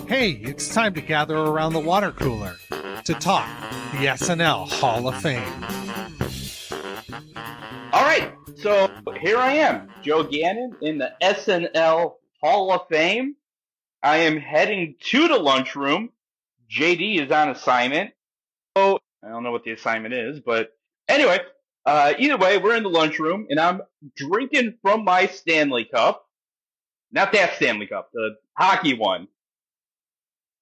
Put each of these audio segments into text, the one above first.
Hey, it's time to gather around the water cooler to talk the SNL Hall of Fame. All right, so here I am, Joe Gannon in the SNL Hall of Fame. I am heading to the lunchroom. JD is on assignment. So I don't know what the assignment is, but anyway, either way, we're in the lunchroom, and I'm drinking from my Stanley Cup. Not that Stanley Cup, the hockey one.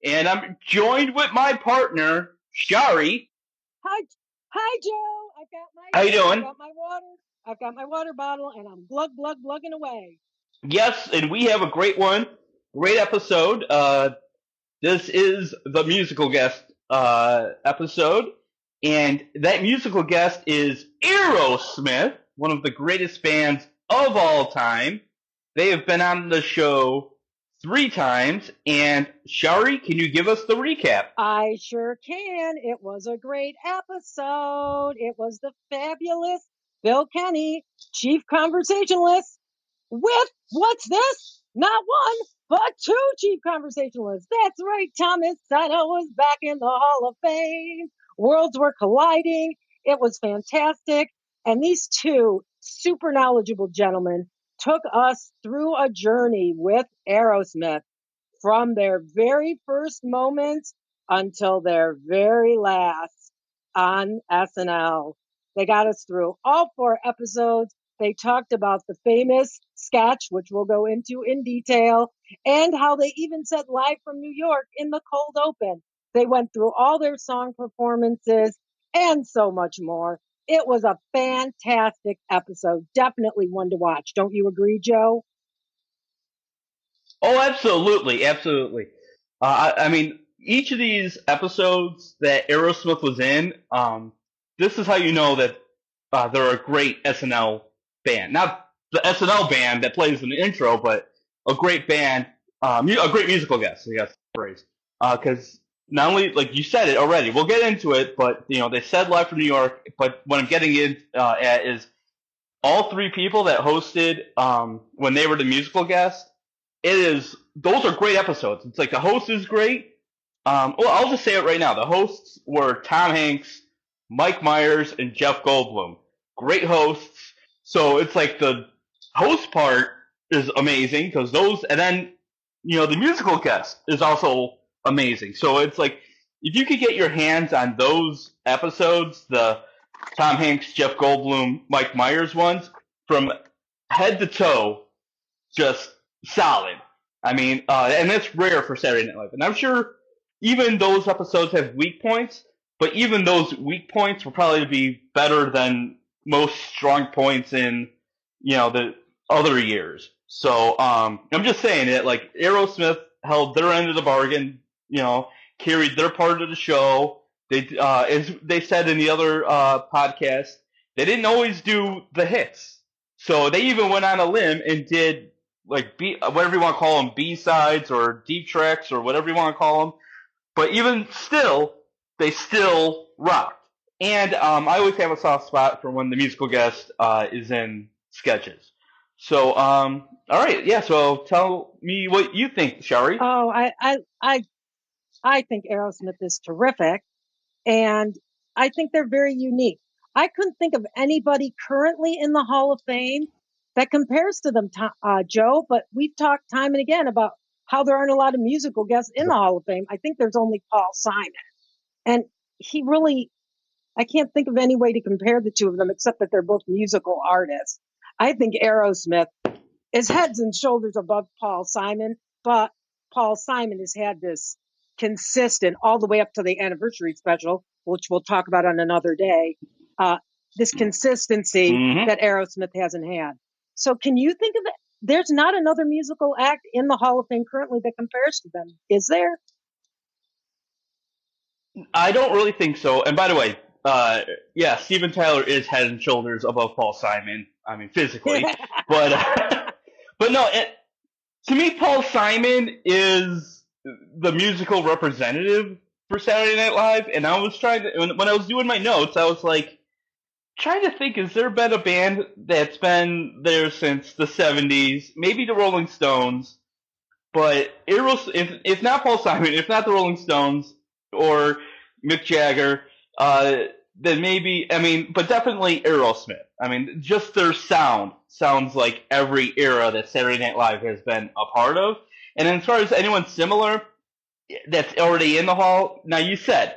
And I'm joined with my partner, Shari. Hi, Joe. How you doing? I've got my water bottle, and I'm glugging away. Yes, and we have a great one, great episode. This is the musical guest episode, and that musical guest is Aerosmith, one of the greatest bands of all time. They have been on the show 3 times, and Shari, can you give us the recap? I sure can. It was a great episode. It was the fabulous Bill Kenny, chief conversationalist, with, what's this? Not one, but 2 chief conversationalists. That's right, Thomas Sino was back in the Hall of Fame. Worlds were colliding. It was fantastic. And these 2 super knowledgeable gentlemen took us through a journey with Aerosmith from their very first moments until their very last on SNL. They got us through all 4 episodes. They talked about the famous sketch, which we'll go into in detail, and how they even said live from New York in the cold open. They went through all their song performances and so much more. It was a fantastic episode. Definitely one to watch. Don't you agree, Joe? Oh, absolutely, absolutely. I mean, each of these episodes that Aerosmith was in, this is how you know that they're a great SNL band. Not the SNL band that plays in the intro, but a great band, a great musical guest, I guess, phrase. Because not only, like you said it already, we'll get into it, but, you know, they said live from New York, but what I'm getting in at is all 3 people that hosted when they were the musical guest. Those are great episodes. It's like the host is great. Well, I'll just say it right now. The hosts were Tom Hanks, Mike Myers, and Jeff Goldblum. Great hosts. So it's like the host part is amazing because and then, you know, the musical guest is also amazing. So it's like, if you could get your hands on those episodes, the Tom Hanks, Jeff Goldblum, Mike Myers ones, from head to toe, just solid. I mean, and that's rare for Saturday Night Live. And I'm sure even those episodes have weak points, but even those weak points will probably be better than most strong points in, you know, the other years. So, I'm just saying that, like, Aerosmith held their end of the bargain, you know, carried their part of the show. They, as they said in the other podcast, they didn't always do the hits. So they even went on a limb and did, like, whatever you want to call them, B-sides or deep tracks or whatever you want to call them. But even still, they still rocked. And I always have a soft spot for when the musical guest is in sketches. So, all right, yeah. So tell me what you think, Shari. Oh, I think Aerosmith is terrific, and I think they're very unique. I couldn't think of anybody currently in the Hall of Fame that compares to them, Joe, but we've talked time and again about how there aren't a lot of musical guests in the Hall of Fame. I think there's only Paul Simon. And he really, I can't think of any way to compare the 2 of them except that they're both musical artists. I think Aerosmith is heads and shoulders above Paul Simon, but Paul Simon has had this consistent all the way up to the anniversary special, which we'll talk about on another day, this consistency that Aerosmith hasn't had. So can you think of it? There's not another musical act in the Hall of Fame currently that compares to them, is there? I don't really think so. And by the way, yeah, Steven Tyler is head and shoulders above Paul Simon. I mean, physically, but but no. To me, Paul Simon is the musical representative for Saturday Night Live. And I was trying to, when I was doing my notes, I was like trying to think: has there been a band that's been there since the '70s? Maybe the Rolling Stones. But if not Paul Simon, if not the Rolling Stones or Mick Jagger, then maybe, I mean, but definitely Aerosmith. I mean, just their sound sounds like every era that Saturday Night Live has been a part of. And as far as anyone similar that's already in the hall, now you said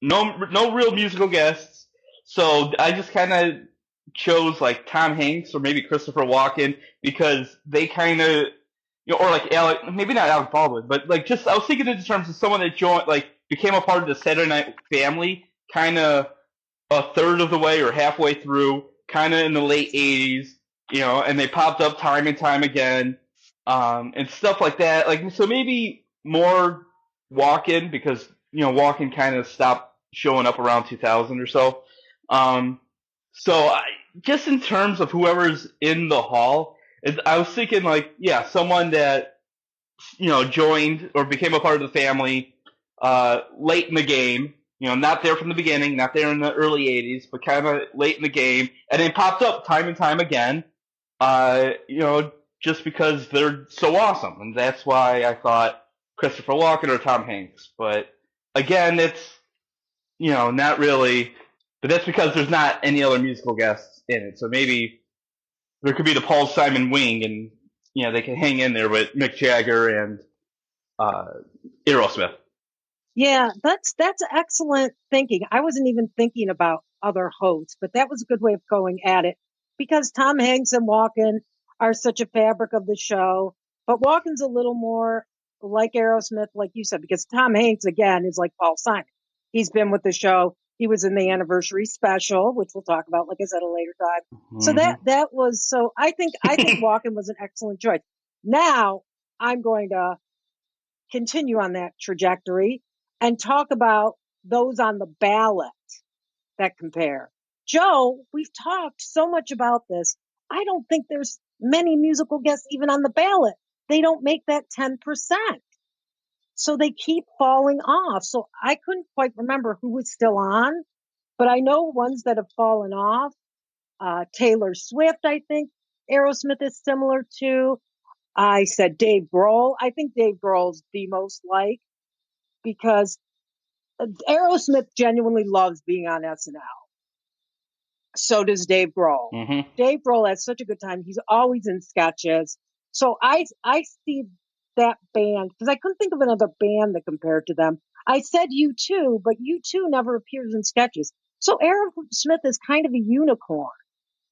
no real musical guests, so I just kind of chose like Tom Hanks or maybe Christopher Walken because they kind of, or like Alec, maybe not Alec Baldwin, but like just I was thinking in terms of someone that joined, like became a part of the Saturday Night family, kind of a third of the way or halfway through, kind of in the late '80s, and they popped up time and time again, and stuff like that. Like so, maybe more Walken because Walken kind of stopped showing up around 2000 or so. Just in terms of whoever's in the hall, I was thinking like, yeah, someone that joined or became a part of the family late in the game. Not there from the beginning, not there in the early '80s, but kind of late in the game, and then popped up time and time again. Just because they're so awesome, and that's why I thought Christopher Walken or Tom Hanks. But again, it's not really. But that's because there's not any other musical guests in it. So maybe there could be the Paul Simon wing, and they can hang in there with Mick Jagger and Aerosmith. Yeah, that's excellent thinking. I wasn't even thinking about other hosts, but that was a good way of going at it because Tom Hanks and Walken are such a fabric of the show, but Walken's a little more like Aerosmith, like you said, because Tom Hanks again is like Paul Simon. He's been with the show. He was in the anniversary special, which we'll talk about, like I said, a later time. Mm-hmm. So that was so. I think Walken was an excellent choice. Now I'm going to continue on that trajectory and talk about those on the ballot that compare. Joe, we've talked so much about this. I don't think there's many musical guests even on the ballot. They don't make that 10%. So they keep falling off. So I couldn't quite remember who was still on, but I know ones that have fallen off. Taylor Swift, I think Aerosmith is similar to. I said Dave Grohl. I think Dave Grohl's the most like because Aerosmith genuinely loves being on SNL. So does Dave Grohl. Mm-hmm. Dave Grohl has such a good time. He's always in sketches. So I see that band because I couldn't think of another band that compared to them. I said U2, but U2 never appears in sketches. So Aerosmith is kind of a unicorn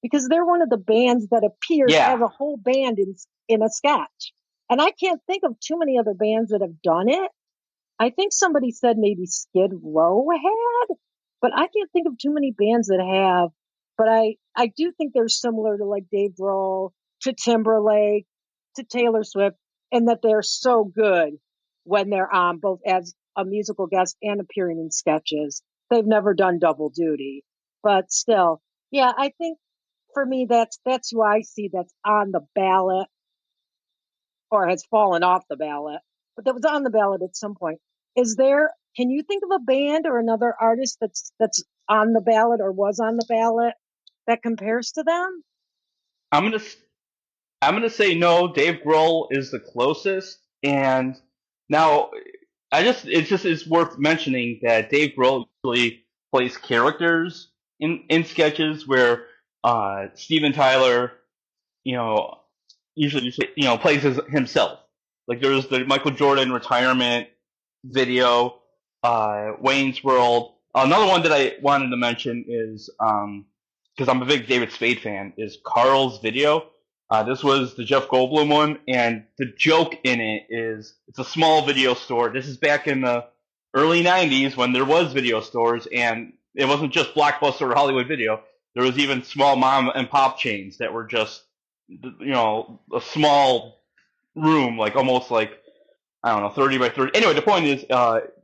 because they're one of the bands that appears as a whole band in a sketch. And I can't think of too many other bands that have done it. I think somebody said maybe Skid Row had, but I can't think of too many bands that have. But I do think they're similar to like Dave Grohl, to Timberlake, to Taylor Swift, and that they're so good when they're on both as a musical guest and appearing in sketches. They've never done double duty, but still, yeah, I think for me that's who I see that's on the ballot or has fallen off the ballot, but that was on the ballot at some point. Can you think of a band or another artist that's on the ballot or was on the ballot that compares to them? I'm gonna say no. Dave Grohl is the closest, and now it's worth mentioning that Dave Grohl usually plays characters in sketches where Steven Tyler, usually plays as himself. Like there's the Michael Jordan retirement video, Wayne's World. Another one that I wanted to mention is because I'm a big David Spade fan, is Carl's Video. This was the Jeff Goldblum one, and the joke in it is it's a small video store. This is back in the early '90s when there was video stores, and it wasn't just Blockbuster or Hollywood Video. There was even small mom and pop chains that were just, a small room, like almost like, I don't know, 30 by 30. Anyway, the point is,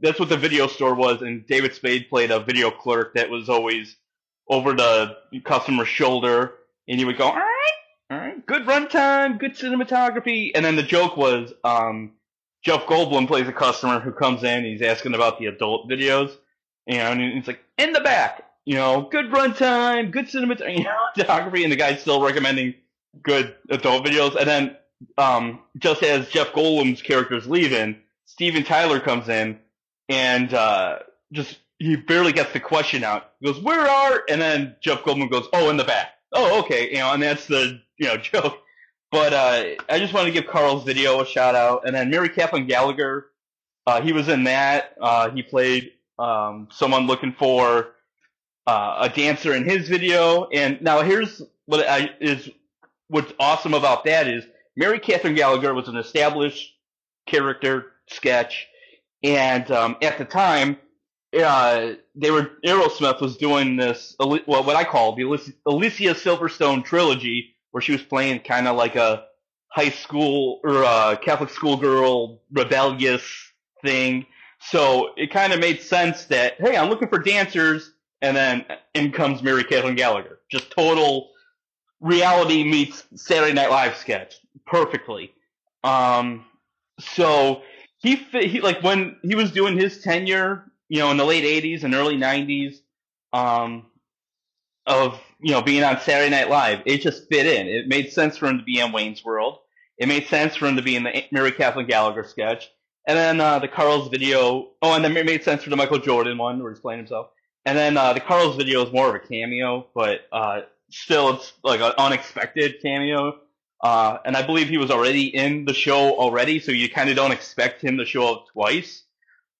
that's what the video store was, and David Spade played a video clerk that was always over the customer's shoulder, and he would go, all right, good runtime, good cinematography, and then the joke was, Jeff Goldblum plays a customer who comes in, he's asking about the adult videos, and he's like, in the back, good runtime, good cinematography, and the guy's still recommending good adult videos, and then just as Jeff Goldblum's character is leaving, Steven Tyler comes in and he barely gets the question out. He goes, "Where are?" And then Jeff Goldblum goes, "Oh, in the back." Oh, okay, and that's the joke. But I just wanted to give Carl's video a shout out, and then Mary Kaplan Gallagher, he was in that. He played someone looking for a dancer in his video. And now here's what's awesome about that is Mary Catherine Gallagher was an established character sketch, and at the time, Aerosmith was doing this, what I call the Alicia Silverstone trilogy, where she was playing kind of like a high school or a Catholic schoolgirl rebellious thing. So it kind of made sense that, hey, I'm looking for dancers, and then in comes Mary Catherine Gallagher. Just total reality meets Saturday Night Live sketch perfectly. So he like when he was doing his tenure, in the late '80s and early '90s, of being on Saturday Night Live, it just fit in. It made sense for him to be on Wayne's World. It made sense for him to be in the Mary Kaplan Gallagher sketch. And then the Carl's video. Oh, and then it made sense for the Michael Jordan one where he's playing himself. And then the Carl's video is more of a cameo, but still it's like an unexpected cameo. And I believe he was already in the show already, so you kind of don't expect him to show up twice.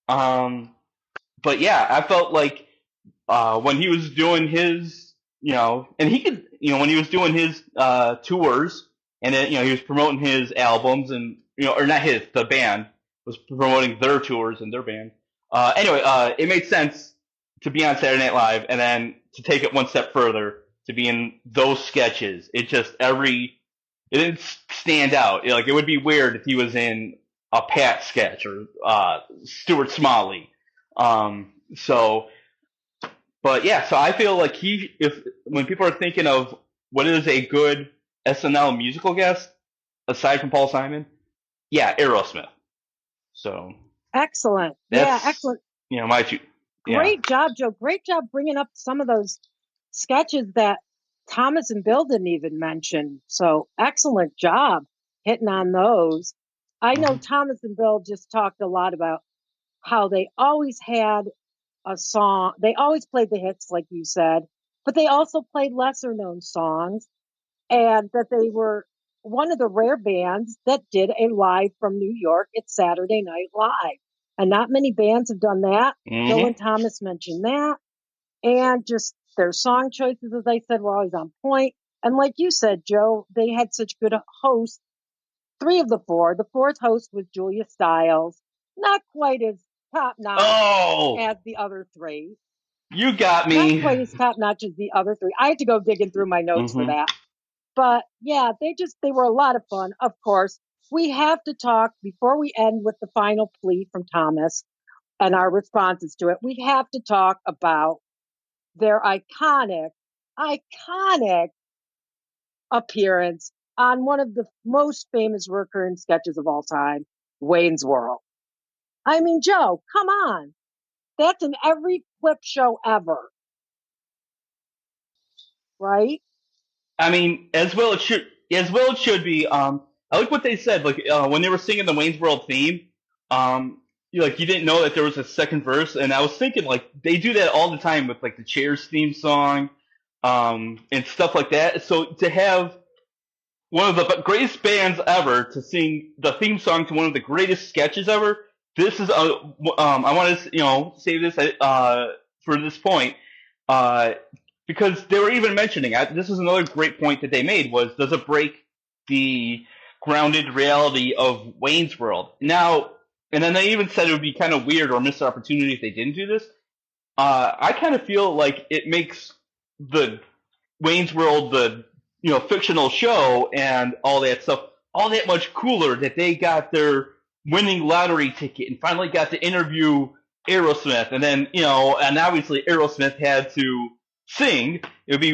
But yeah, I felt like when he was doing his, and he could, when he was doing his tours, and then, he was promoting his albums, and or not his, the band was promoting their tours and their band. Anyway, it made sense to be on Saturday Night Live, and then to take it one step further to be in those sketches. It didn't stand out. Like, it would be weird if he was in a Pat sketch or Stuart Smalley. But yeah, so I feel like when people are thinking of what is a good SNL musical guest aside from Paul Simon, yeah, Aerosmith. So excellent. Yeah, excellent. My two. Yeah. Great job, Joe. Great job bringing up some of those sketches that Thomas and Bill didn't even mention. So excellent job hitting on those. I know Thomas and Bill just talked a lot about how they always had a song. They always played the hits, like you said, but they also played lesser known songs, and that they were one of the rare bands that did a live from New York at Saturday Night Live. And not many bands have done that. Bill and Thomas mentioned that. And just their song choices, as I said, were always on point. And like you said, Joe, they had such good hosts. 3 of the 4. The 4th host was Julia Stiles. Not quite as top-notch as the other 3. You got me. Not quite as top-notch as the other 3. I had to go digging through my notes for that. But yeah, they were a lot of fun. Of course, we have to talk before we end with the final plea from Thomas and our responses to it. We have to talk about their iconic appearance on one of the most famous recurring sketches of all time, Wayne's World. I mean, Joe, come on. That's in every clip show ever. Right? I mean, as well it should be. I like what they said. Like when they were singing the Wayne's World theme, you didn't know that there was a second verse, and I was thinking like they do that all the time with like the Cheers theme song, and stuff like that. So to have one of the greatest bands ever to sing the theme song to one of the greatest sketches ever, this is I want to save this for this point. Because they were even mentioning, this is another great point that they made, was does it break the grounded reality of Wayne's World? Now, and then they even said it would be kind of weird or missed opportunity if they didn't do this. I kind of feel like it makes the Wayne's World, the fictional show and all that stuff, all that much cooler that they got their winning lottery ticket and finally got to interview Aerosmith. And then, and obviously Aerosmith had to sing. It would be,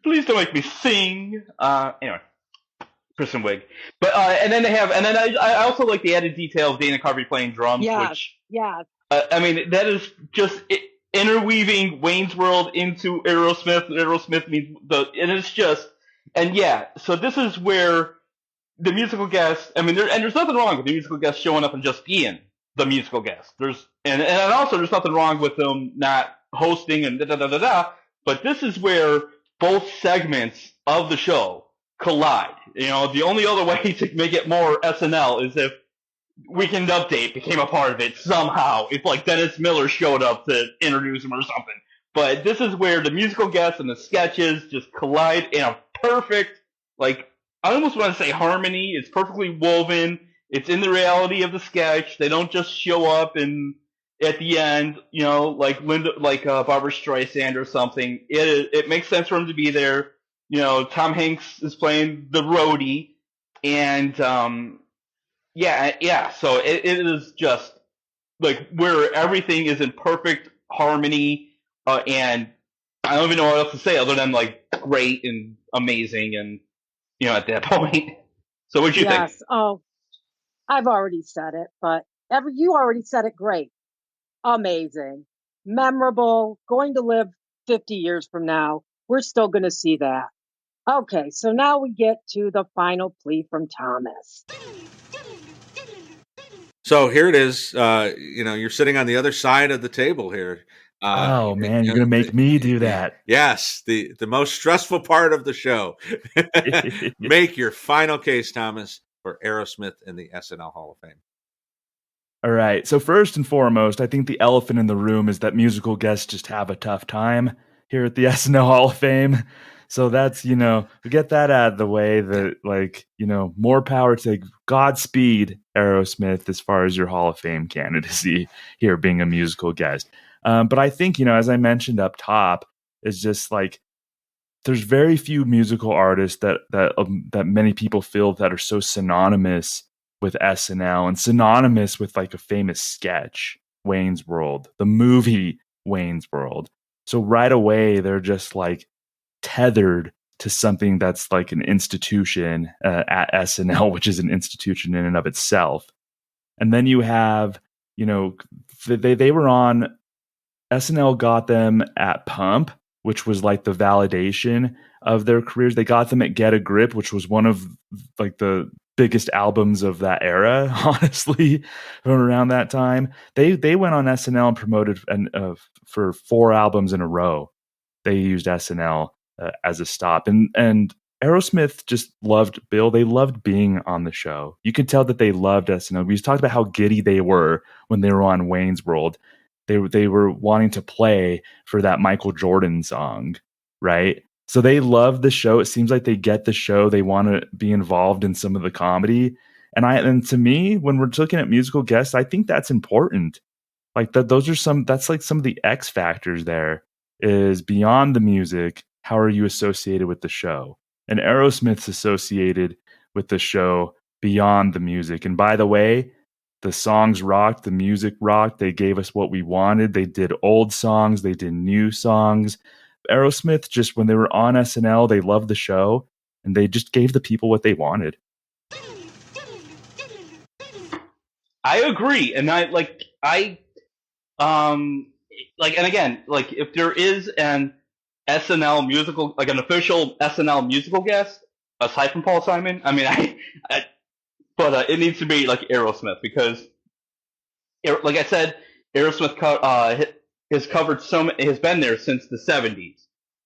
please don't make me sing. Anyway, Kristen Wiig. But and then I also like the added detail of Dana Carvey playing drums. I mean, that is just interweaving Wayne's World into Aerosmith. Aerosmith means and it's just And yeah, so this is where the musical guest. I mean, there's nothing wrong with the musical guest showing up and just being the musical guest. And also there's nothing wrong with them not hosting and da da da da da. But this is where both segments of the show collide. The only other way to make it more SNL is if Weekend Update became a part of it somehow. If like Dennis Miller showed up to introduce him or something. But this is where the musical guests and the sketches just collide in a perfect, like, I almost want to say harmony. It's perfectly woven. It's in the reality of the sketch. They don't just show up and at the end, like Barbara Streisand or something. It makes sense for him to be there. Tom Hanks is playing the roadie, and yeah. So it is just like where everything is in perfect harmony, and I don't even know what else to say other than like great and amazing, and at that point. So what'd you think? Yes. Oh, I've already said it, but you already said it great. Amazing. Memorable. Going to live 50 years from now. We're still going to see that. Okay, so now we get to the final plea from Thomas. So here it is. You're sitting on the other side of the table here. Oh man, you're gonna make me do that. Yes, the most stressful part of the show. Make your final case, Thomas, for Aerosmith in the SNL Hall of Fame. All right. So first and foremost, I think the elephant in the room is that musical guests just have a tough time here at the SNL Hall of Fame. So that's, we get that out of the way. That more power to Godspeed Aerosmith as far as your Hall of Fame candidacy here being a musical guest. But I think, as I mentioned up top, is just like there's very few musical artists that many people feel that are so synonymous with SNL and synonymous with like a famous sketch, Wayne's World, the movie Wayne's World. So right away, they're just like tethered to something that's like an institution at SNL, which is an institution in and of itself. And then you have, they were on SNL, got them at Pump, which was like the validation of their careers. They got them at Get a Grip, which was one of like the biggest albums of that era, honestly, from around that time. They went on SNL and promoted for 4 albums in a row. They used SNL as a stop. And Aerosmith just loved Bill. They loved being on the show. You could tell that they loved SNL. We talked about how giddy they were when they were on Wayne's World. They were wanting to play for that Michael Jordan song, right? So they love the show. It seems like they get the show. They want to be involved in some of the comedy. And to me, when we're looking at musical guests, I think that's important. Like that's like some of the X factors there is beyond the music. How are you associated with the show? And Aerosmith's associated with the show beyond the music. And by the way, the songs rocked, the music rocked. They gave us what we wanted. They did old songs. They did new songs. Aerosmith, just when they were on SNL, they loved the show and they just gave the people what they wanted. I agree. And and again, like if there is an SNL musical, like an official SNL musical guest, aside from Paul Simon, I mean, but it needs to be like Aerosmith because, like I said, Aerosmith has been there since the 70s.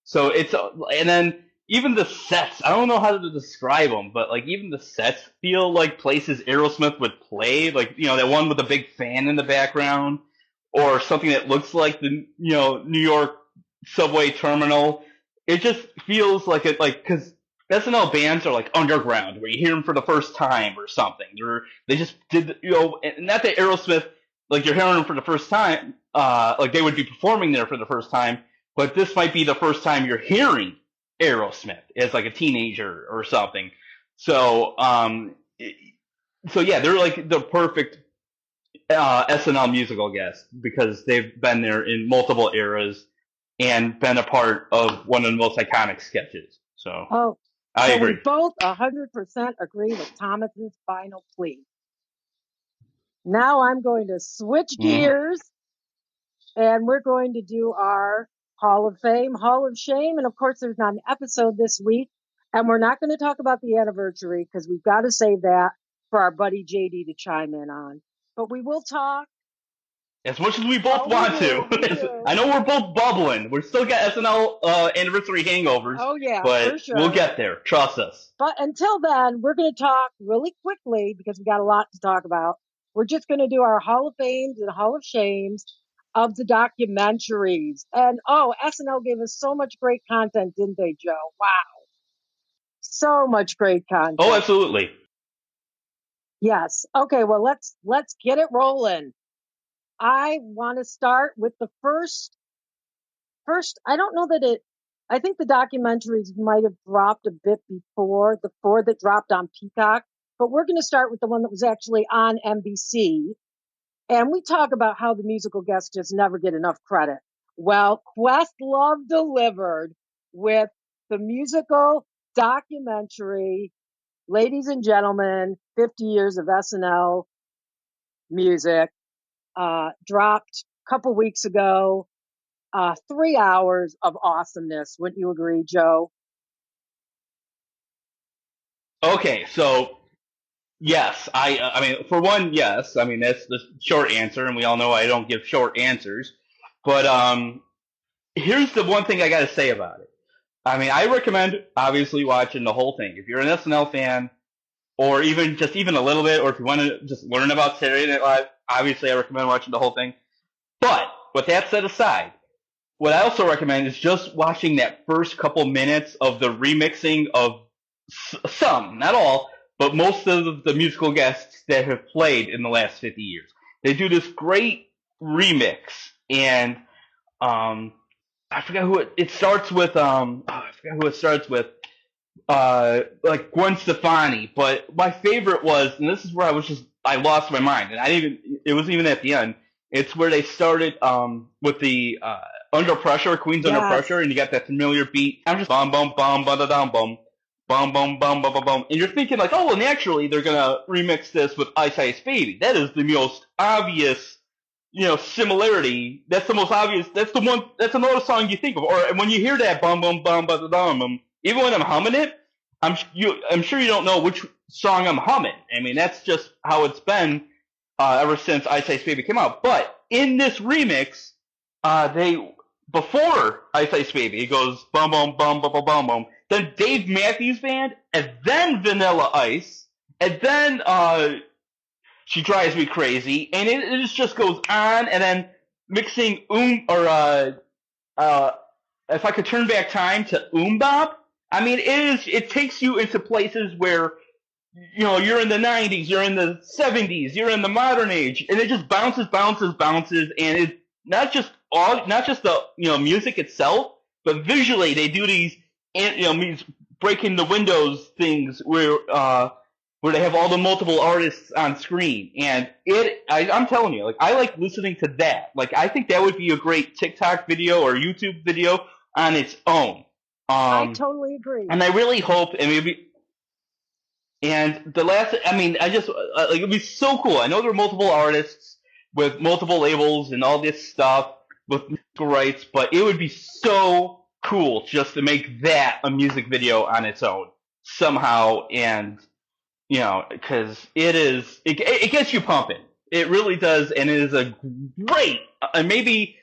So and then even the sets, I don't know how to describe them, but like even the sets feel like places Aerosmith would play, like that one with the big fan in the background, or something that looks like the New York subway terminal. It just feels like because SNL bands are like underground, where you hear them for the first time or something. They just did, and not that Aerosmith, like you're hearing them for the first time, like they would be performing there for the first time, but this might be the first time you're hearing Aerosmith as like a teenager or something. So, yeah, they're like the perfect SNL musical guest because they've been there in multiple eras and been a part of one of the most iconic sketches. So, I agree. We both 100% agree with Thomas's final plea. Now I'm going to switch gears, and we're going to do our Hall of Fame, Hall of Shame, and of course there's not an episode this week And we're not going to talk about the anniversary because we've got to save that for our buddy JD to chime in on. But we will talk. As much as we both want to. We do. I know we're both bubbling. We're still got SNL anniversary hangovers. Oh, yeah, but for sure. We'll get there. Trust us. But until then, we're going to talk really quickly because we got a lot to talk about. We're just going to do our Hall of Fames and Hall of Shames of the documentaries. And SNL gave us so much great content, didn't they, Joe? Wow. So much great content. Oh, absolutely. Yes. Okay, well, let's get it rolling. I want to start with the first, I don't know that I think the documentaries might have dropped a bit before the 4 that dropped on Peacock, but we're going to start with the one that was actually on NBC. And we talk about how the musical guests just never get enough credit. Well, Questlove delivered with the musical documentary, ladies and gentlemen, 50 years of SNL music, dropped a couple weeks ago. 3 hours of awesomeness. Wouldn't you agree, Joe? Okay, so yes, I mean, for one, yes. I mean, that's the short answer, and we all know I don't give short answers. But here's the one thing I got to say about it. I mean, I recommend obviously watching the whole thing. If you're an SNL fan, or even a little bit, or if you want to just learn about Saturday Night Live, obviously I recommend watching the whole thing. But with that set aside, what I also recommend is just watching that first couple minutes of the remixing of some, not all, but most of the musical guests that have played in the last 50 years. They do this great remix, and I forgot who it starts with. I forgot who it starts with. Like Gwen Stefani, but my favorite was, and this is where I lost my mind, and it wasn't even at the end. It's where they started with the Under Pressure, Queen's Under Pressure, and you got that familiar beat. I'm just bum bum bum ba da dum bum bum bum bum bum bum bum, and you're thinking like, oh well, naturally they're gonna remix this with Ice Ice Baby. That is the most obvious, similarity. That's the most obvious. That's the one. That's another song you think of, or when you hear that bum bum bum ba da dum bum. Even when I'm humming it, I'm sure you don't know which song I'm humming. I mean, that's just how it's been ever since Ice Ice Baby came out. But in this remix, before Ice Ice Baby, it goes bum bum bum bum bum bum bum. Then Dave Matthews Band, and then Vanilla Ice, and then She Drives Me Crazy, and it just goes on, and then mixing if I could turn back time to Bop. I mean, it takes you into places where, you're in the 90s, you're in the 70s, you're in the modern age, and it just bounces, and it's not just the, music itself, but visually they do these, breaking the windows things where they have all the multiple artists on screen, and I'm telling you, like, I like listening to that. Like, I think that would be a great TikTok video or YouTube video on its own. I totally agree. And I really hope, and the last, I mean, I just, like, it'd be so cool. I know there are multiple artists with multiple labels and all this stuff with musical rights, but it would be so cool just to make that a music video on its own somehow, and, because it gets you pumping. It really does, and it is a great, and maybe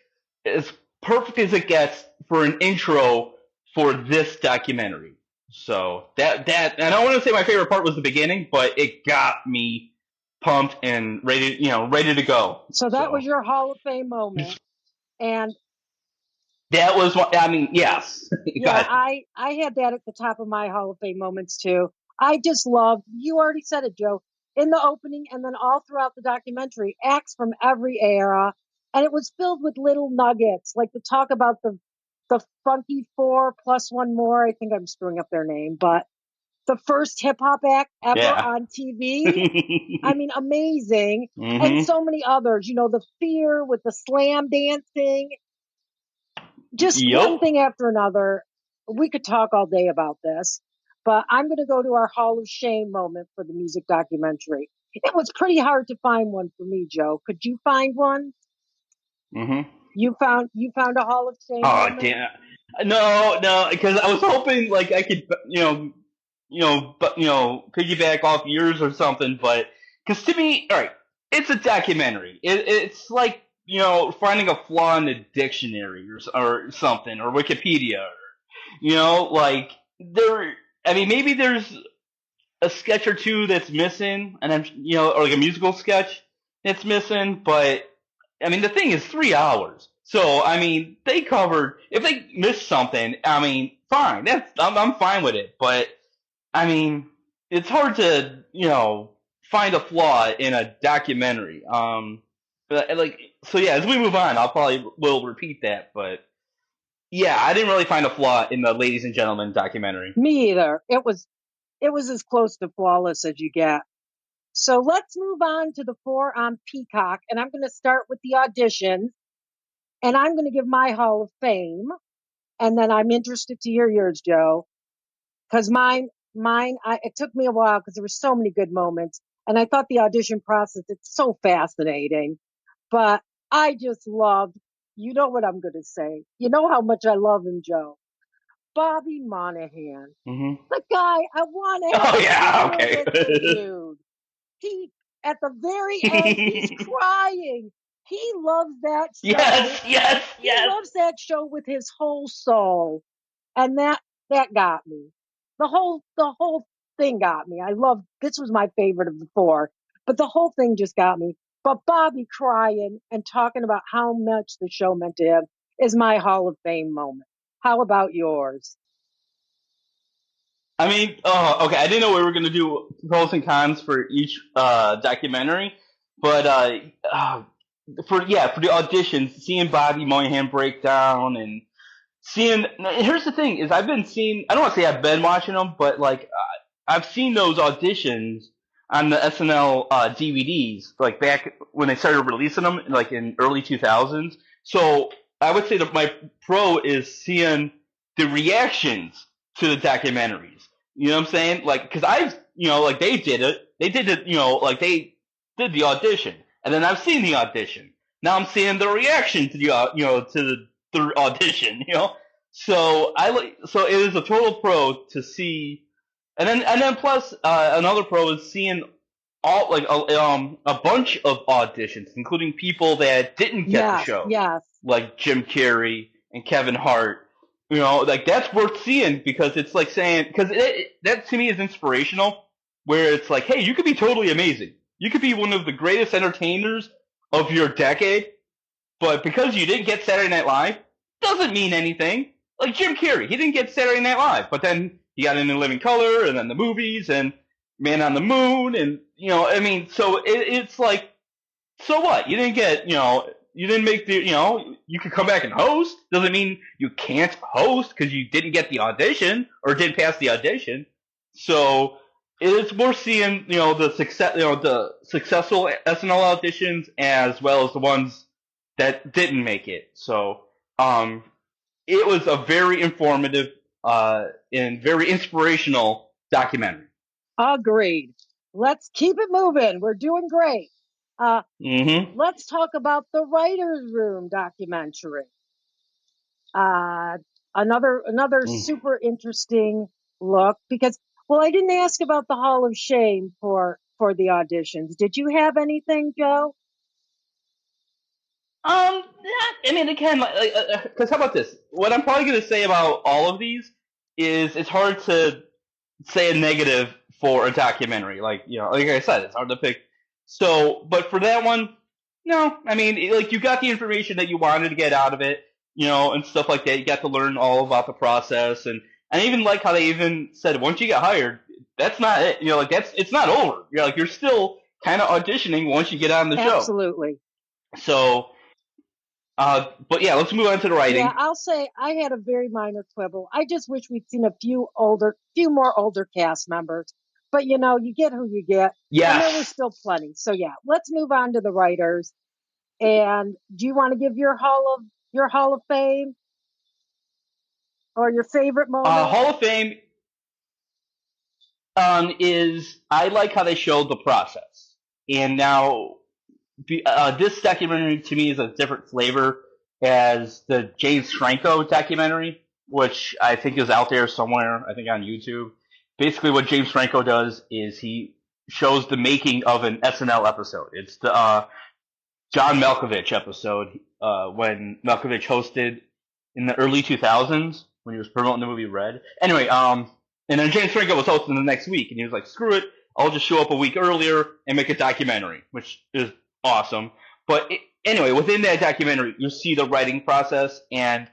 as perfect as it gets for an intro for this documentary. So that and I want to say my favorite part was the beginning, but it got me pumped and ready to go. So that was your Hall of Fame moment, and that was what I mean. Yes, yeah, I had that at the top of my Hall of Fame moments too. I just loved. You already said it, Joe. In the opening, and then all throughout the documentary, acts from every era, and it was filled with little nuggets, like the talk about the Funky Four plus one more. I think I'm screwing up their name, but the first hip hop act ever on TV. I mean, amazing. Mm-hmm. And so many others, the Fear with the slam dancing, just one thing after another. We could talk all day about this, but I'm going to go to our Hall of Shame moment for the music documentary. It was pretty hard to find one for me, Joe. Could you find one? Mm-hmm. You found a Hall of Shame? Oh, damn. No, because I was hoping like I could, piggyback off yours or something, but because to me, all right, it's a documentary. It's like finding a flaw in the dictionary or something or Wikipedia, like there. I mean, maybe there's a sketch or two that's missing, and or like a musical sketch that's missing, but I mean, the thing is 3 hours. So, I mean, they covered, if they missed something, I mean, fine. I'm fine with it. But, I mean, it's hard to, find a flaw in a documentary. So yeah, as we move on, I'll probably will repeat that. But, yeah, I didn't really find a flaw in the Ladies and Gentlemen documentary. Me either. It was as close to flawless as you get. So let's move on to the 4 on Peacock, and I'm going to start with the auditions, and I'm going to give my Hall of Fame, and then I'm interested to hear yours, Joe, because it took me a while because there were so many good moments, and I thought the audition process, it's so fascinating, but I just loved, you know what I'm going to say. You know how much I love him, Joe. Bobby Monahan. Mm-hmm. The guy, I want to have okay. with the dude. He, at the very end, he's crying. He loves that show. Yes. He loves that show with his whole soul. And that got me. The whole thing got me. This was my favorite of the 4, but the whole thing just got me. But Bobby crying and talking about how much the show meant to him is my Hall of Fame moment. How about yours? I mean, okay. I didn't know we were going to do pros and cons for each documentary, but for the auditions, seeing Bobby Moynihan break down and here's the thing: is I've been seeing. I don't want to say I've been watching them, but like I've seen those auditions on the SNL DVDs, like back when they started releasing them, like in early 2000s. So I would say that my pro is seeing the reactions to the documentaries. You know what I'm saying? Like, because I've, like they did it, like they did the audition, and then I've seen the audition. Now I'm seeing the reaction to the, to the audition. So so it is a total pro to see, and then plus another pro is seeing all like a bunch of auditions, including people that didn't get the show, like Jim Carrey and Kevin Hart. Like that's worth seeing because it's like saying, because that to me is inspirational, where it's like, hey, you could be totally amazing. You could be one of the greatest entertainers of your decade, but because you didn't get Saturday Night Live, doesn't mean anything. Like Jim Carrey, he didn't get Saturday Night Live, but then he got into Living Color and then the movies and Man on the Moon, and I mean, so it's like, so what? You didn't get, you didn't make the, you could come back and host. Doesn't mean you can't host because you didn't get the audition or didn't pass the audition. So it's worth seeing, the success, the successful SNL auditions as well as the ones that didn't make it. So, it was a very informative, and very inspirational documentary. Agreed. Let's keep it moving. We're doing great. Let's talk about the Writers' Room documentary. Another super interesting look because, well, I didn't ask about the Hall of Shame for the auditions. Did you have anything, Joe? I mean, again, because how about this? What I'm probably going to say about all of these is it's hard to say a negative for a documentary. Like I said, it's hard to pick. So, but for that one, no. I mean, like you got the information that you wanted to get out of it, and stuff like that. You got to learn all about the process, and I even like how they even said once you get hired, that's not it. Like it's not over. You're still kind of auditioning once you get on the show. Absolutely. So. But yeah, let's move on to the writing. Yeah, I'll say I had a very minor quibble. I just wish we'd seen a few more older cast members. But you get who you get. Yeah. And there were still plenty. So yeah, let's move on to the writers. And do you want to give your Hall of Fame? Or your favorite moment? Hall of Fame is I like how they showed the process. And now this documentary to me is a different flavor as the James Franco documentary, which I think is out there somewhere, I think on YouTube. basically what James Franco does is he shows the making of an SNL episode. It's the John Malkovich episode when Malkovich hosted in the early 2000s when he was promoting the movie Red. Anyway, and then James Franco was hosting the next week, and he was like, "Screw it, I'll just show up a week earlier and make a documentary," which is awesome. But anyway, within that documentary, you see the writing process, and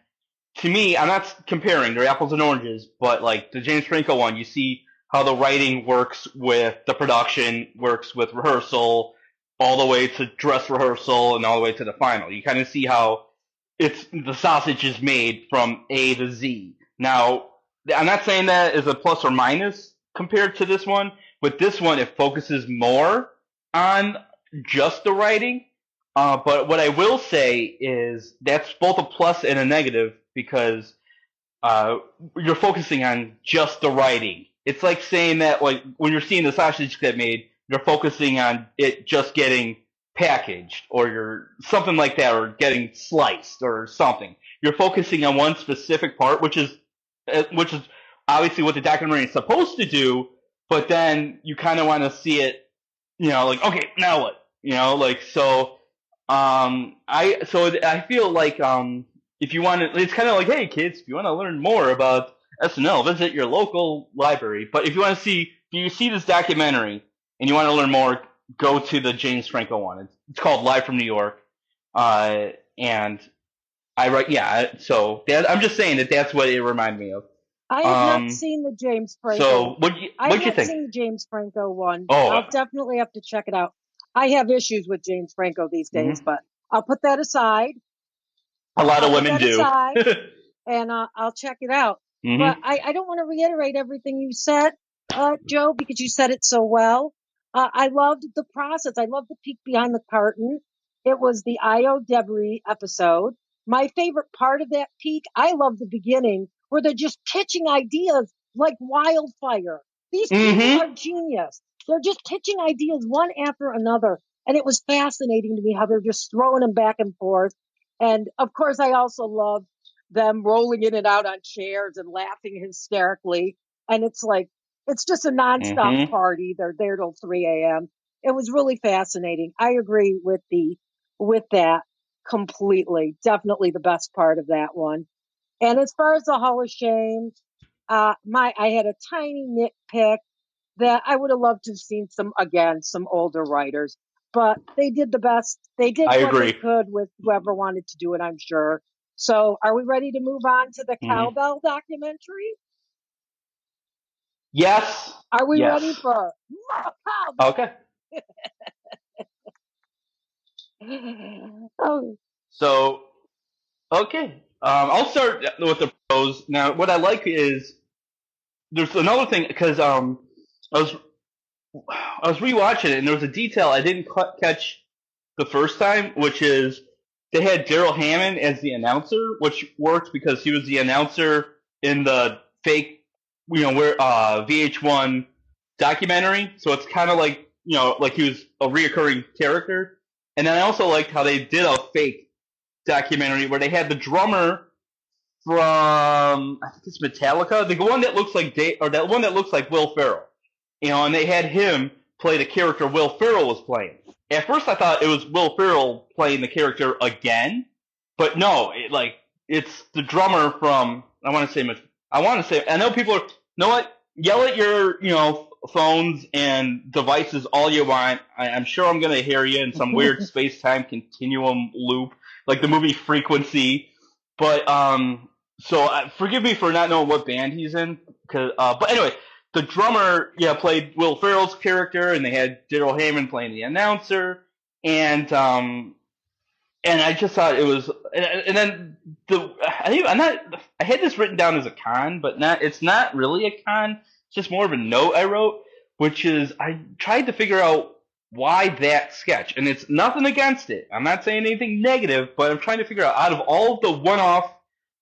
to me, I'm not comparing, they're apples and oranges, but like the James Franco one, you see how the writing works with the production, works with rehearsal, all the way to dress rehearsal, and all the way to the final. You kind of see how the sausage is made from A to Z. Now, I'm not saying that is a plus or minus compared to this one. With this one, it focuses more on just the writing. But what I will say is that's both a plus and a negative because you're focusing on just the writing. It's like saying that like when you're seeing the sausage get made, you're focusing on it just getting packaged or you're something like that, or getting sliced or something. You're focusing on one specific part, which is obviously what the documentary is supposed to do. But then you kind of want to see it, like, okay, now what? Like, so I feel like if you want to, it's kind of like, hey kids, if you want to learn more about SNL, visit your local library. But if you want to see, if you see this documentary and you want to learn more, go to the James Franco one. It's called Live from New York. And so I'm just saying that's what it reminded me of. I have not seen the James Franco. So what you think? I have not seen the James Franco one. Oh, I'll definitely have to check it out. I have issues with James Franco these days, but I'll put that aside. A lot of women do. And I'll check it out. But I don't want to reiterate everything you said, Joe, because you said it so well. I loved the process. I loved the peek behind the curtain. It was the Io Debris episode. My favorite part of that peek, I love the beginning where they're just pitching ideas like wildfire. These people are genius. They're just pitching ideas one after another. And it was fascinating to me how they're just throwing them back and forth. And of course, I also love them rolling in and out on chairs and laughing hysterically. And it's like, it's just a nonstop party. They're there till 3 a.m. It was really fascinating. I agree with that completely. Definitely the best part of that one. And as far as the Hall of Shame, I had a tiny nitpick that I would have loved to have seen some older writers, but they did the best. They did what they could with whoever wanted to do it, I'm sure. So are we ready to move on to the Cowbell documentary? Yes. Are we ready for Cowbell? Okay. Oh. So, okay. I'll start with the pros. Now, what I like is there's another thing because I was rewatching it and there was a detail I didn't catch the first time, which is they had Daryl Hammond as the announcer, which worked because he was the announcer in the fake, VH1 documentary. So it's kind of like like he was a reoccurring character. And then I also liked how they did a fake documentary where they had the drummer from I think it's Metallica, the one that looks like that one that looks like Will Ferrell, and they had him play the character Will Ferrell was playing. At first, I thought it was Will Ferrell playing the character again, but no, it's the drummer from I know people are yell at your phones and devices all you want. I'm sure I'm gonna hear you in some weird space-time continuum loop like the movie Frequency, but so forgive me for not knowing what band he's in, but anyway, the drummer played Will Ferrell's character, and they had Daryl Hammond playing the announcer, and I just thought it was, and then I had this written down as a con, but it's not really a con. It's just more of a note I wrote, which is I tried to figure out why that sketch, and it's nothing against it. I'm not saying anything negative, but I'm trying to figure out of all of the one-off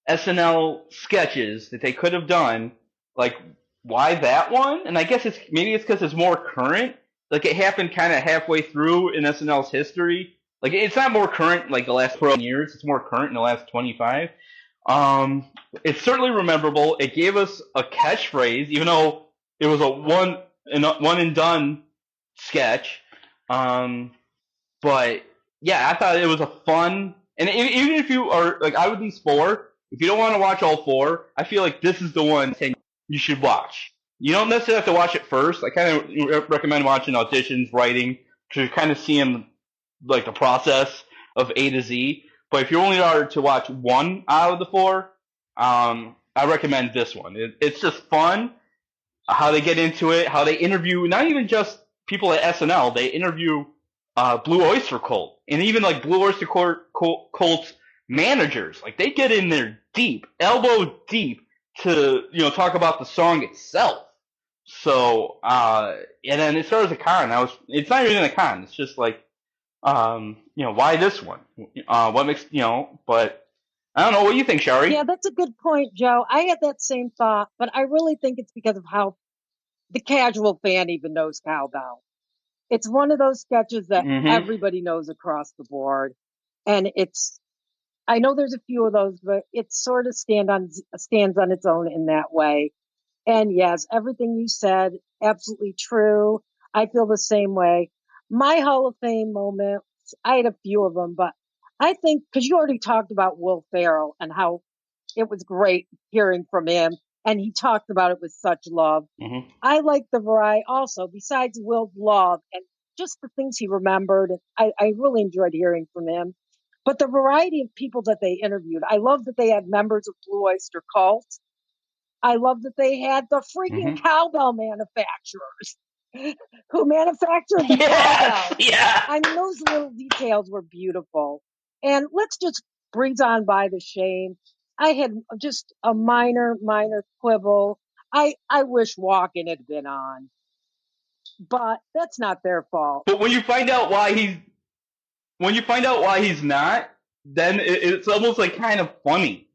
SNL sketches that they could have done, like why that one? And I guess it's because it's more current. Like it happened kind of halfway through in SNL's history. Like it's not more current like the last 10 years. It's more current in the last 25. It's certainly rememberable. It gave us a catchphrase, even though it was a one and done sketch. But yeah, I thought it was a fun, and even if you are like out of these four, if you don't want to watch all four, I feel like this is the one you should watch. You don't necessarily have to watch it first. I kind of recommend watching auditions, writing, because you're kind of seeing like the process of A to Z. But if you only are to watch one out of the four, I recommend this one. It's just fun how they get into it, how they interview not even just people at SNL, they interview Blue Oyster Cult, and even like Blue Oyster Cult's managers. Like they get in there deep, elbow deep, to talk about the song itself. So and then it starts a con. It's not even a con. It's just like why this one? What makes But I don't know. What do you think, Shari? Yeah, that's a good point, Joe. I had that same thought, but I really think it's because of how the casual fan even knows cowbell. It's one of those sketches that everybody knows across the board. And I know there's a few of those, but it sort of stands on its own in that way. And yes, everything you said, absolutely true. I feel the same way. My Hall of Fame moments, I had a few of them, but I think, because you already talked about Will Ferrell and how it was great hearing from him, and he talked about it with such love. I like the variety also, besides Will's love and just the things he remembered. I really enjoyed hearing from him. But the variety of people that they interviewed, I love that they had members of Blue Oyster Cult. I love that they had the freaking cowbell manufacturers who manufactured the cowbell. Yeah. I mean, those little details were beautiful. And let's just breeze on by the shame. I had just a minor quibble. I wish Walken had been on, but that's not their fault. But when you find out why he's not, then it's almost like kind of funny.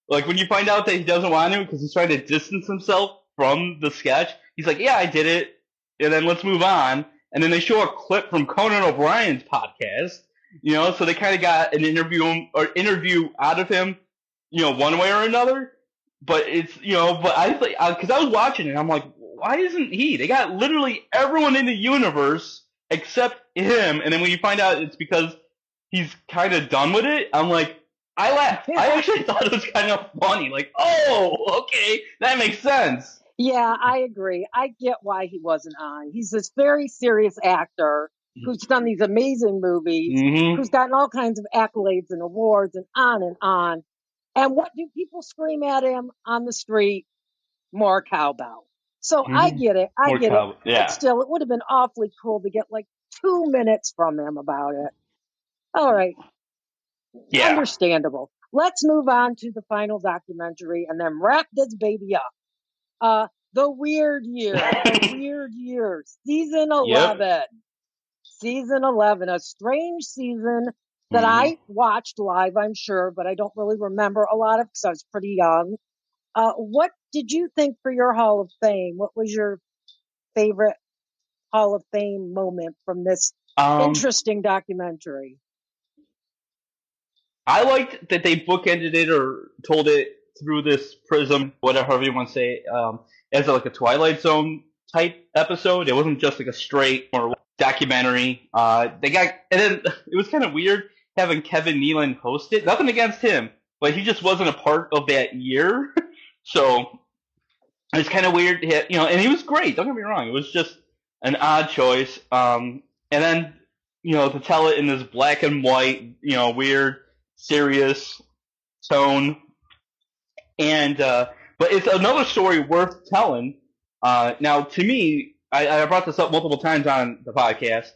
Like when you find out that he doesn't want to because he's trying to distance himself from the sketch. He's like, yeah, I did it, and then let's move on. And then they show a clip from Conan O'Brien's podcast, so they kind of got an interview out of him, one way or another. But it's, but I think, because I was watching it, I'm like, why isn't he? They got literally everyone in the universe except him. And then when you find out it's because he's kind of done with it, I'm like, I laughed. I actually thought it was kind of funny. Like, oh, okay, that makes sense. Yeah, I agree. I get why he wasn't on. He's this very serious actor who's done these amazing movies, who's gotten all kinds of accolades and awards and on and on. And what do people scream at him on the street? More cowbell. So I get it. I get it. Yeah. But still, it would have been awfully cool to get like 2 minutes from him about it. All right. Yeah. Understandable. Let's move on to the final documentary and then wrap this baby up. The Weird Year. The Weird Year. Season 11. Yep. Season 11. A strange season that I watched live, I'm sure, but I don't really remember a lot of because I was pretty young. What did you think for your Hall of Fame? What was your favorite Hall of Fame moment from this interesting documentary? I liked that they bookended it or told it through this prism, whatever you want to say, as like a Twilight Zone type episode. It wasn't just like a straight or documentary. And then it was kind of weird having Kevin Nealon host it. Nothing against him, but he just wasn't a part of that year. So it's kind of weird, and he was great. Don't get me wrong. It was just an odd choice. And then, to tell it in this black and white, weird, serious tone. And, but it's another story worth telling. Now, to me, I brought this up multiple times on the podcast.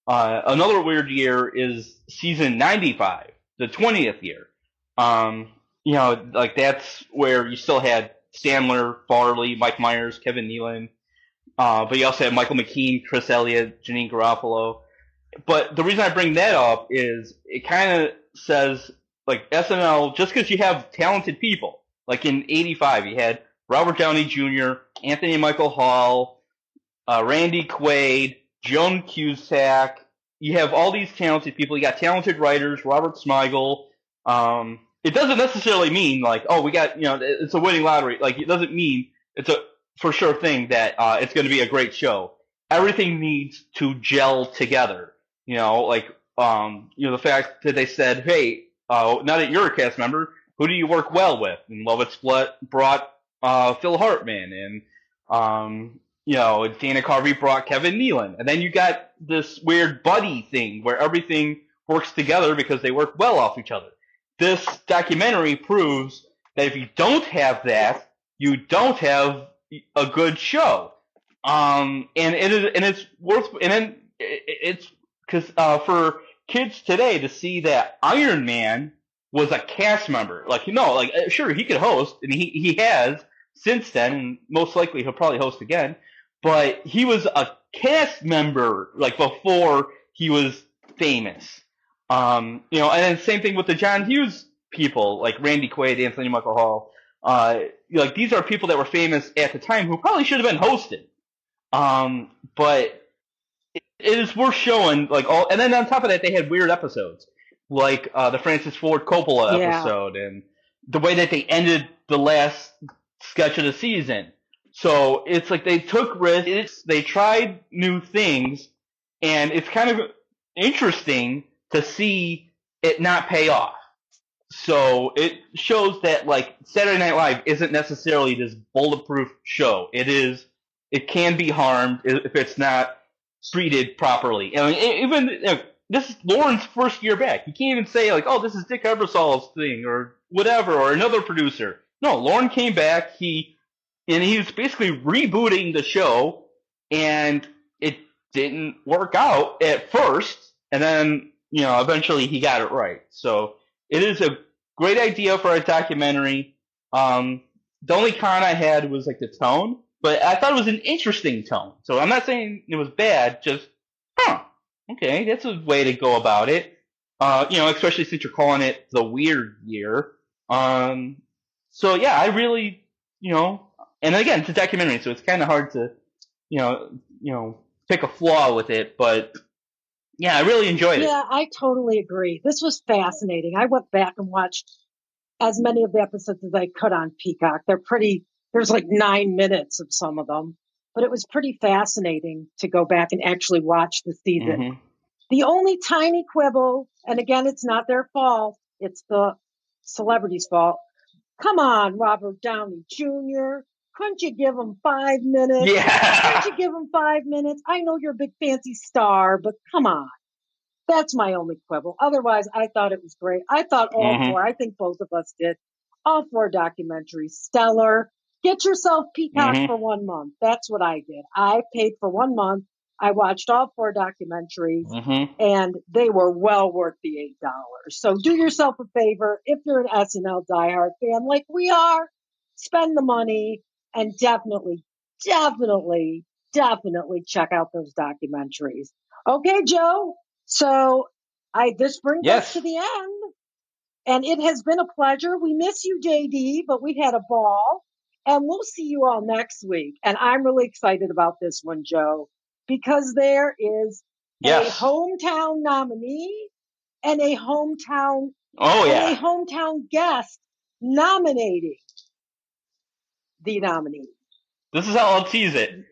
Another Weird Year is season 95, the 20th year. Like that's where you still had Sandler, Farley, Mike Myers, Kevin Nealon, but you also had Michael McKean, Chris Elliott, Janine Garofalo. But the reason I bring that up is it kind of says, like, SNL, just because you have talented people, like in 85, you had Robert Downey Jr., Anthony Michael Hall, Randy Quaid, Joan Cusack. You have all these talented people. You got talented writers, Robert Smigel. It doesn't necessarily mean, like, oh, we got, it's a winning lottery. Like, it doesn't mean it's a for sure thing that it's going to be a great show. Everything needs to gel together. The fact that they said, "Hey, now that you're a cast member, who do you work well with?" And Lovett Split brought Phil Hartman, and Dana Carvey brought Kevin Nealon, and then you got this weird buddy thing where everything works together because they work well off each other. This documentary proves that if you don't have that, you don't have a good show. It's because for kids today to see that Iron Man was a cast member, sure, he could host, and he has since then, and most likely he'll probably host again, but he was a cast member before he was famous. And then same thing with the John Hughes people, like Randy Quaid, Anthony Michael Hall. These are people that were famous at the time who probably should have been hosted. But it is worth showing, and then on top of that, they had weird episodes, like the Francis Ford Coppola episode, and the way that they ended the last sketch of the season. So it's like they took risks, they tried new things, and it's kind of interesting to see it not pay off. So it shows that Saturday Night Live isn't necessarily this bulletproof show. It can be harmed if it's not treated properly. I mean, this is Lauren's first year back. You can't even say this is Dick Ebersol's thing or whatever, or another producer. No, Lauren came back. He was basically rebooting the show, and it didn't work out at first, and then eventually he got it right. So it is a great idea for a documentary. The only con I had was the tone, but I thought it was an interesting tone. So I'm not saying it was bad, just okay, that's a way to go about it. Especially since you're calling it the weird year. So yeah, I really, and again, it's a documentary, so it's kind of hard to, pick a flaw with it, but yeah, I really enjoyed it. Yeah, I totally agree. This was fascinating. I went back and watched as many of the episodes as I could on Peacock. There's 9 minutes of some of them, but it was pretty fascinating to go back and actually watch the season. Mm-hmm. The only tiny quibble, and again, it's not their fault, it's the celebrity's fault. Come on, Robert Downey Jr., couldn't you give him 5 minutes? Yeah. Couldn't you give him 5 minutes? I know you're a big fancy star, but come on. That's my only quibble. Otherwise, I thought it was great. I thought all four, I think both of us did, all 4 documentaries, stellar. Get yourself Peacock for 1 month. That's what I did. I paid for 1 month. I watched all 4 documentaries, and they were well worth the $8. So do yourself a favor. If you're an SNL diehard fan like we are, spend the money and definitely check out those documentaries. Okay, Joe. So this brings us to the end, and it has been a pleasure. We miss you, JD, but we had a ball, and we'll see you all next week. And I'm really excited about this one, Joe, because there is a hometown nominee and a hometown guest nominating the nominee. This is how I'll tease it.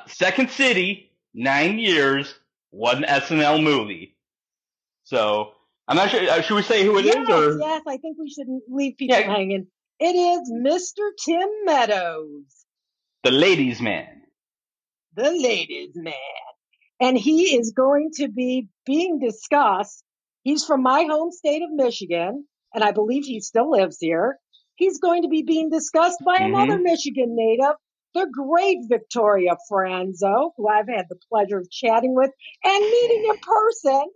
Second City, 9 years, 1 SNL movie. So I'm not sure. Should we say who it is? Or? Yes, I think we shouldn't leave people hanging. It is Mr. Tim Meadows, the ladies' man. The ladies' man, and he is going to be being discussed. He's from my home state of Michigan, and I believe he still lives here. He's going to be being discussed by another Michigan native, the great Victoria Franzo, who I've had the pleasure of chatting with and meeting in person.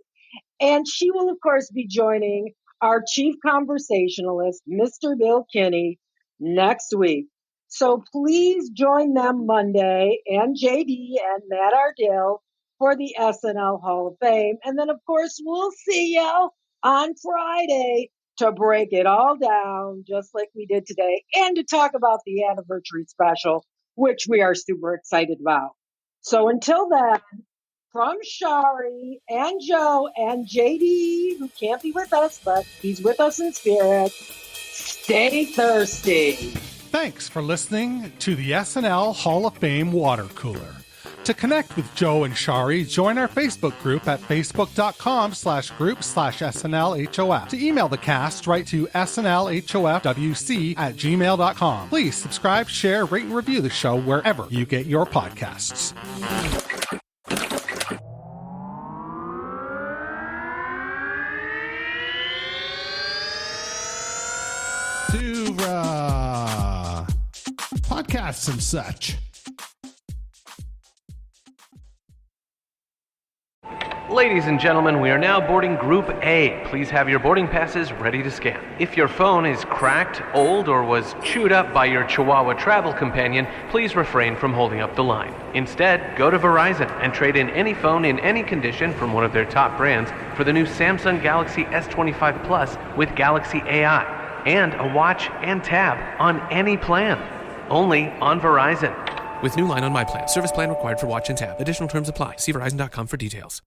And she will, of course, be joining our chief conversationalist, Mr. Bill Kinney, next week. So please join them Monday, and JD and Matt Ardill for the SNL Hall of Fame. And then, of course, we'll see you on Friday to break it all down, just like we did today, and to talk about the anniversary special, which we are super excited about. So until then, from Shari and Joe and JD, who can't be with us, but he's with us in spirit, stay thirsty. Thanks for listening to the SNL Hall of Fame Water Cooler. To connect with Joe and Shari, join our Facebook group at facebook.com/group/SNLHOF. To email the cast, write to snlhofwc@gmail.com. Please subscribe, share, rate, and review the show wherever you get your podcasts. To podcasts and such. Ladies and gentlemen, we are now boarding Group A. Please have your boarding passes ready to scan. If your phone is cracked, old, or was chewed up by your Chihuahua travel companion, please refrain from holding up the line. Instead, go to Verizon and trade in any phone in any condition from one of their top brands for the new Samsung Galaxy S25 Plus with Galaxy AI, and a watch and tab on any plan. Only on Verizon. With new line on My Plan. Service plan required for watch and tab. Additional terms apply. See Verizon.com for details.